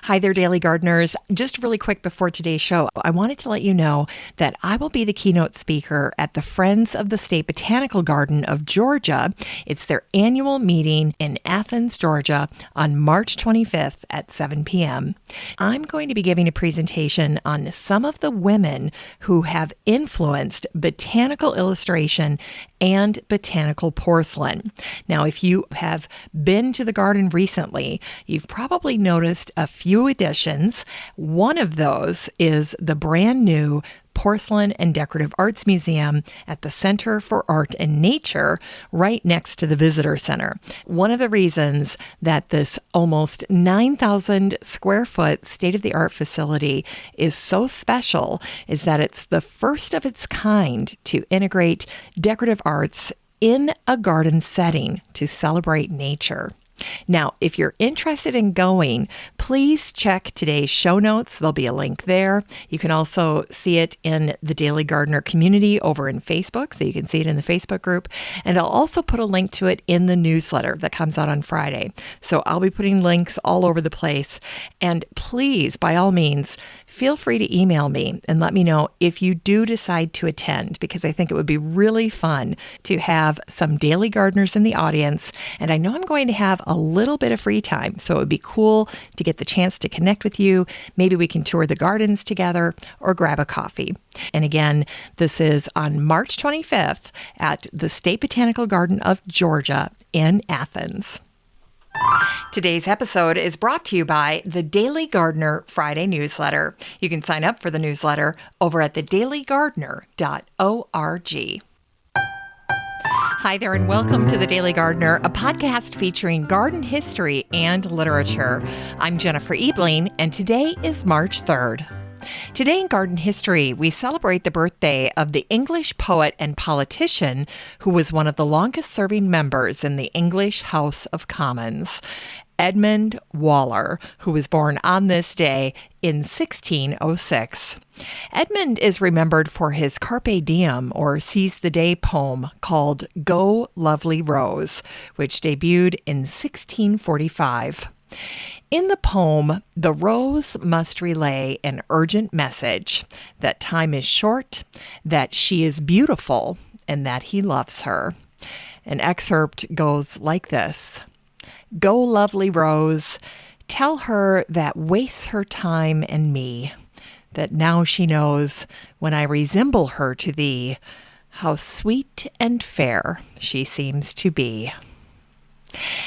Hi there, Daily Gardeners. Just really quick before today's show, I wanted to let you know that I will be the keynote speaker at the Friends of the State Botanical Garden of Georgia. It's their annual meeting in Athens, Georgia on March 25th at 7 p.m. I'm going to be giving a presentation on some of the women who have influenced botanical illustration and botanical porcelain. Now, if you have been to the garden recently, you've probably noticed a few additions. One of those is the brand new Porcelain and Decorative Arts Museum at the Center for Art and Nature right next to the Visitor Center. One of the reasons that this almost 9,000 square foot state-of-the-art facility is so special is that it's the first of its kind to integrate decorative arts in a garden setting to celebrate nature. Now, if you're interested in going, please check today's show notes. There'll be a link there. You can also see it in the Daily Gardener community over in Facebook, so you can see it in the Facebook group. And I'll also put a link to it in the newsletter that comes out on Friday. So I'll be putting links all over the place. And please, by all means, feel free to email me and let me know if you do decide to attend, because I think it would be really fun to have some Daily Gardeners in the audience. And I know I'm going to have a little bit of free time, so it would be cool to get the chance to connect with you. Maybe we can tour the gardens together or grab a coffee. And again, this is on March 25th at the State Botanical Garden of Georgia in Athens. Today's episode is brought to you by the Daily Gardener Friday newsletter. You can sign up for the newsletter over at thedailygardener.org. Hi there, and welcome to The Daily Gardener, a podcast featuring garden history and literature. I'm Jennifer Ebling, and today is March 3rd. Today in garden history, we celebrate the birthday of the English poet and politician who was one of the longest-serving members in the English House of Commons, Edmund Waller, who was born on this day in 1606. Edmund is remembered for his Carpe Diem, or Seize the Day poem called Go Lovely Rose, which debuted in 1645. In the poem, the rose must relay an urgent message that time is short, that she is beautiful, and that he loves her. An excerpt goes like this. Go, lovely rose, tell her that wastes her time and me, that now she knows when I resemble her to thee, how sweet and fair she seems to be.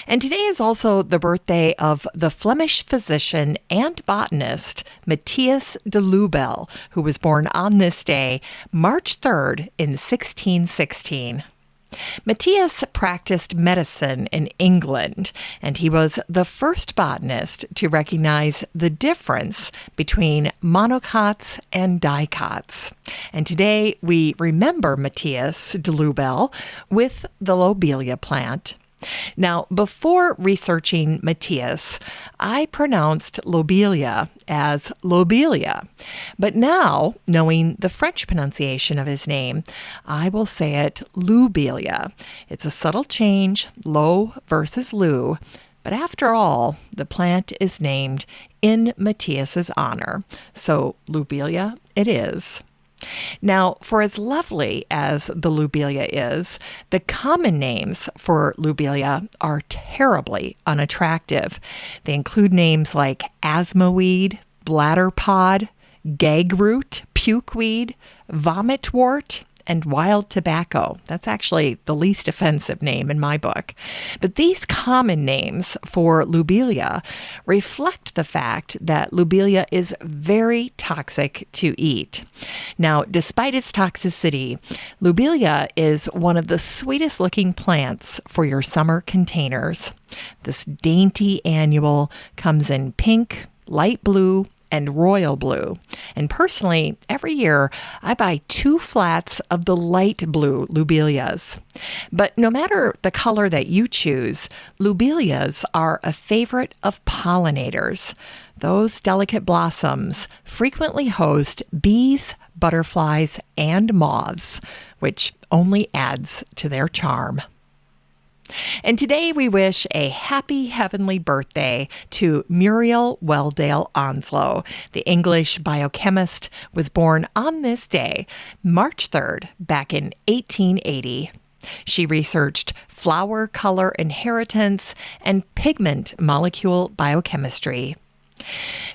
And today is also the birthday of the Flemish physician and botanist Mathias de Leubel, who was born on this day, March 3rd in 1616. Matthias practiced medicine in England, and he was the first botanist to recognize the difference between monocots and dicots. And today we remember Matthias de Leubel with the lobelia plant. Now, before researching Matthias, I pronounced lobelia as lobelia. But now, knowing the French pronunciation of his name, I will say it lobelia. It's a subtle change, lo versus lu. But after all, the plant is named in Matthias's honor. So lobelia it is. Now, for as lovely as the lobelia is, the common names for lobelia are terribly unattractive. They include names like asthmaweed, bladderpod, gagroot, pukeweed, vomitwort, and wild tobacco. That's actually the least offensive name in my book. But these common names for lobelia reflect the fact that lobelia is very toxic to eat. Now, despite its toxicity, lobelia is one of the sweetest looking plants for your summer containers. This dainty annual comes in pink, light blue, and royal blue. And personally, every year I buy 2 flats of the light blue lobelias. But no matter the color that you choose, lobelias are a favorite of pollinators. Those delicate blossoms frequently host bees, butterflies, and moths, which only adds to their charm. And today we wish a happy heavenly birthday to Muriel Wheldale Onslow. The English biochemist was born on this day, March 3rd, back in 1880. She researched flower color inheritance and pigment molecule biochemistry.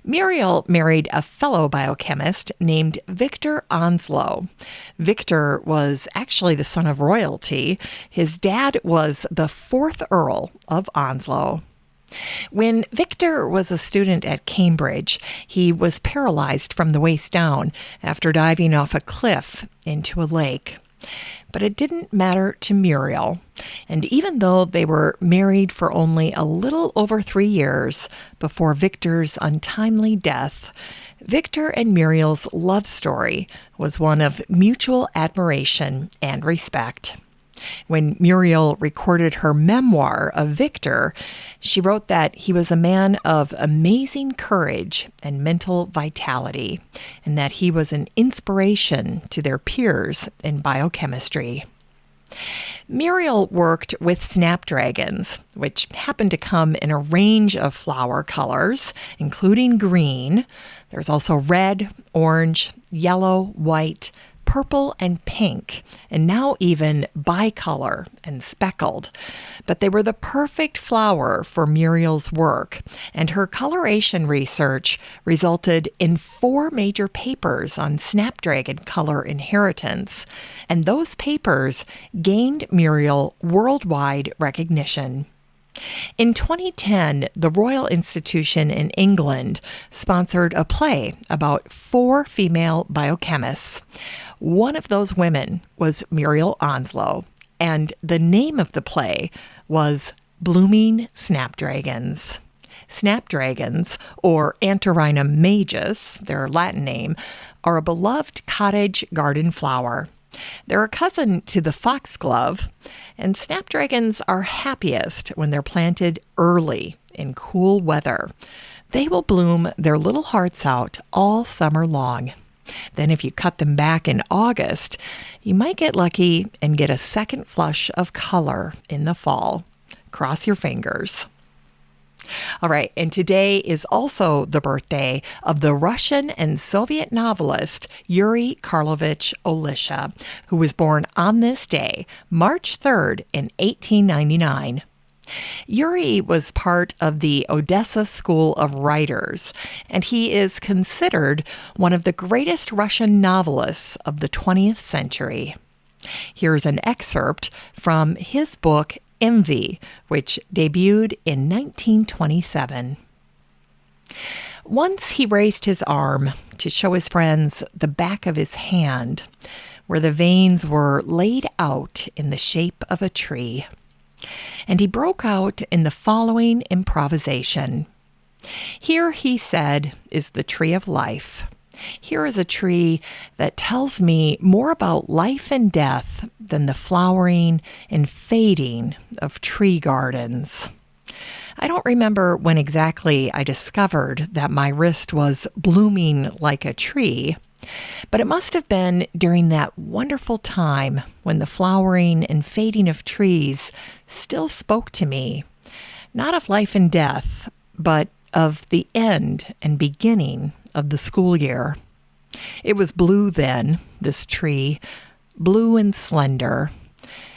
Muriel married a fellow biochemist named Victor Onslow. Victor was actually the son of royalty. His dad was the 4th Earl of Onslow. When Victor was a student at Cambridge, he was paralyzed from the waist down after diving off a cliff into a lake. But it didn't matter to Muriel. And even though they were married for only a little over 3 years before Victor's untimely death, Victor and Muriel's love story was one of mutual admiration and respect. When Muriel recorded her memoir of Victor, she wrote that he was a man of amazing courage and mental vitality, and that he was an inspiration to their peers in biochemistry. Muriel worked with snapdragons, which happened to come in a range of flower colors, including green. There's also red, orange, yellow, white, purple, and pink, and now even bicolor and speckled. But they were the perfect flower for Muriel's work, and her coloration research resulted in 4 major papers on snapdragon color inheritance, and those papers gained Muriel worldwide recognition. In 2010, the Royal Institution in England sponsored a play about 4 female biochemists. One of those women was Muriel Onslow, and the name of the play was Blooming Snapdragons. Snapdragons, or Antirrhinum majus, their Latin name, are a beloved cottage garden flower. They're a cousin to the foxglove, and snapdragons are happiest when they're planted early in cool weather. They will bloom their little hearts out all summer long. Then if you cut them back in August, you might get lucky and get a second flush of color in the fall. Cross your fingers. All right, and today is also the birthday of the Russian and Soviet novelist Yury Olesha, who was born on this day, March 3rd, in 1899. Yury was part of the Odessa School of Writers, and he is considered one of the greatest Russian novelists of the 20th century. Here's an excerpt from his book, Envy, which debuted in 1927. Once he raised his arm to show his friends the back of his hand, where the veins were laid out in the shape of a tree. And he broke out in the following improvisation. Here, he said, is the tree of life. Here is a tree that tells me more about life and death than the flowering and fading of tree gardens. I don't remember when exactly I discovered that my wrist was blooming like a tree, but it must have been during that wonderful time when the flowering and fading of trees still spoke to me, not of life and death, but of the end and beginning of the school year. It was blue then, this tree, blue and slender,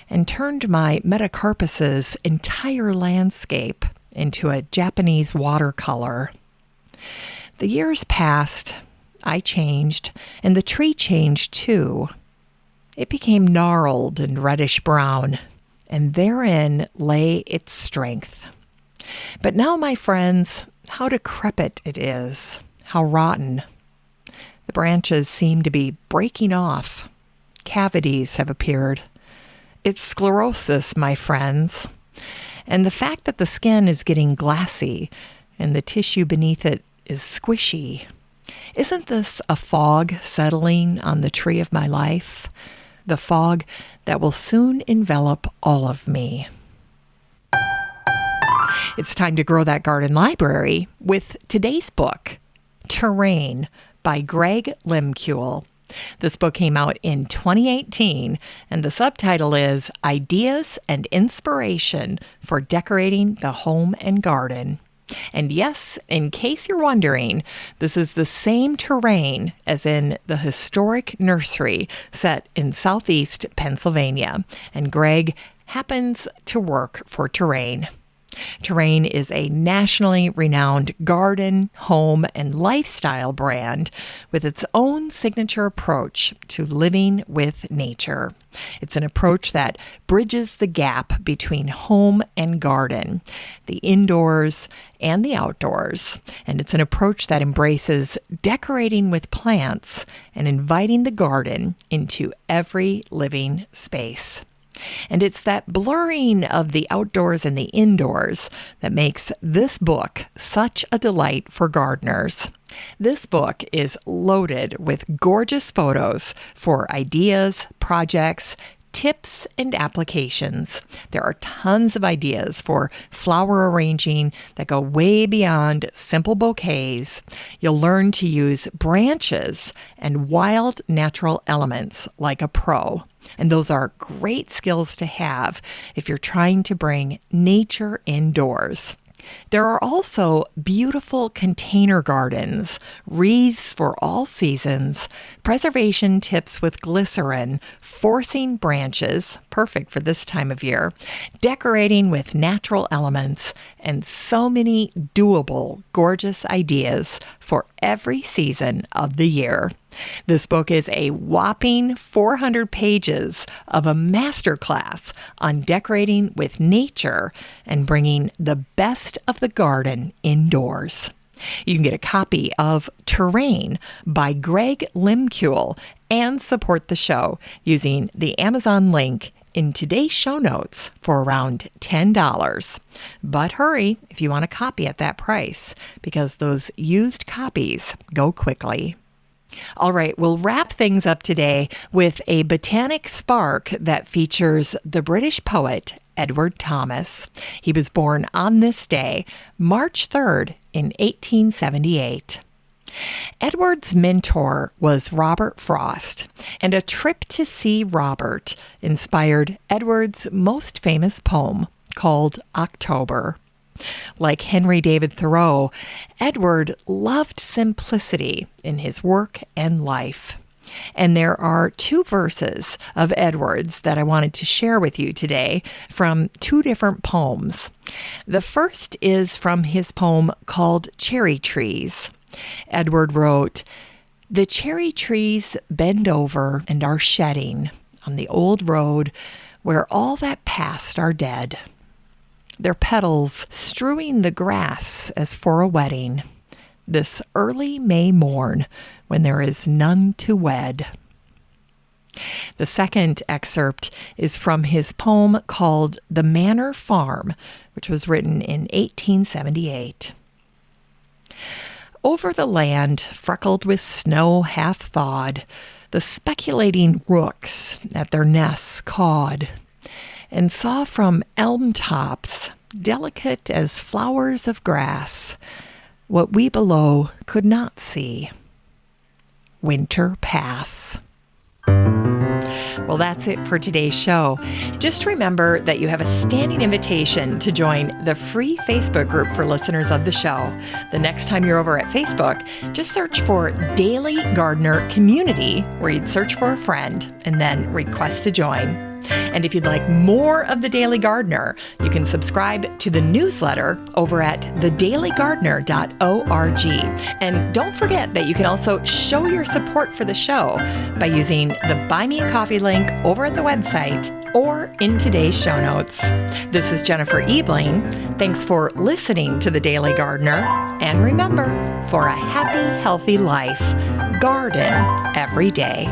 and turned my metacarpus's entire landscape into a Japanese watercolor. The years passed, I changed, and the tree changed too. It became gnarled and reddish-brown, and therein lay its strength. But now, my friends, how decrepit it is, how rotten. The branches seem to be breaking off. Cavities have appeared. It's sclerosis, my friends. And the fact that the skin is getting glassy and the tissue beneath it is squishy. Isn't this a fog settling on the tree of my life? The fog that will soon envelop all of me. It's time to grow that garden library with today's book, Terrain by Greg Lemkuhl. This book came out in 2018, and the subtitle is Ideas and Inspiration for Decorating the Home and Garden. And yes, in case you're wondering, this is the same terrain as in the historic nursery set in southeast Pennsylvania, and Greg happens to work for Terrain. Terrain is a nationally renowned garden, home, and lifestyle brand with its own signature approach to living with nature. It's an approach that bridges the gap between home and garden, the indoors and the outdoors. And it's an approach that embraces decorating with plants and inviting the garden into every living space. And it's that blurring of the outdoors and the indoors that makes this book such a delight for gardeners. This book is loaded with gorgeous photos for ideas, projects, tips, and applications. There are tons of ideas for flower arranging that go way beyond simple bouquets. You'll learn to use branches and wild natural elements like a pro. And those are great skills to have if you're trying to bring nature indoors. There are also beautiful container gardens, wreaths for all seasons, preservation tips with glycerin, forcing branches, perfect for this time of year, decorating with natural elements, and so many doable, gorgeous ideas for every season of the year. This book is a whopping 400 pages of a masterclass on decorating with nature and bringing the best of the garden indoors. You can get a copy of Terrain by Greg Limkuhl and support the show using the Amazon link in today's show notes for around $10. But hurry if you want a copy at that price, because those used copies go quickly. All right, we'll wrap things up today with a botanic spark that features the British poet Edward Thomas. He was born on this day, March 3rd, in 1878. Edward's mentor was Robert Frost, and a trip to see Robert inspired Edward's most famous poem called October. Like Henry David Thoreau, Edward loved simplicity in his work and life. And there are two verses of Edward's that I wanted to share with you today from two different poems. The first is from his poem called Cherry Trees. Edward wrote, "The cherry trees bend over and are shedding on the old road where all that past are dead. Their petals strewing the grass as for a wedding, this early May morn when there is none to wed." The second excerpt is from his poem called The Manor Farm, which was written in 1878. Over the land, freckled with snow half thawed, the speculating rooks at their nests cawed, and saw from elm tops, delicate as flowers of grass, what we below could not see. Winter pass. Well, that's it for today's show. Just remember that you have a standing invitation to join the free Facebook group for listeners of the show. The next time you're over at Facebook, just search for Daily Gardener Community, where you'd search for a friend and then request to join. And if you'd like more of The Daily Gardener, you can subscribe to the newsletter over at thedailygardener.org. And don't forget that you can also show your support for the show by using the Buy Me a Coffee link over at the website or in today's show notes. This is Jennifer Ebling. Thanks for listening to The Daily Gardener. And remember, for a happy, healthy life, garden every day.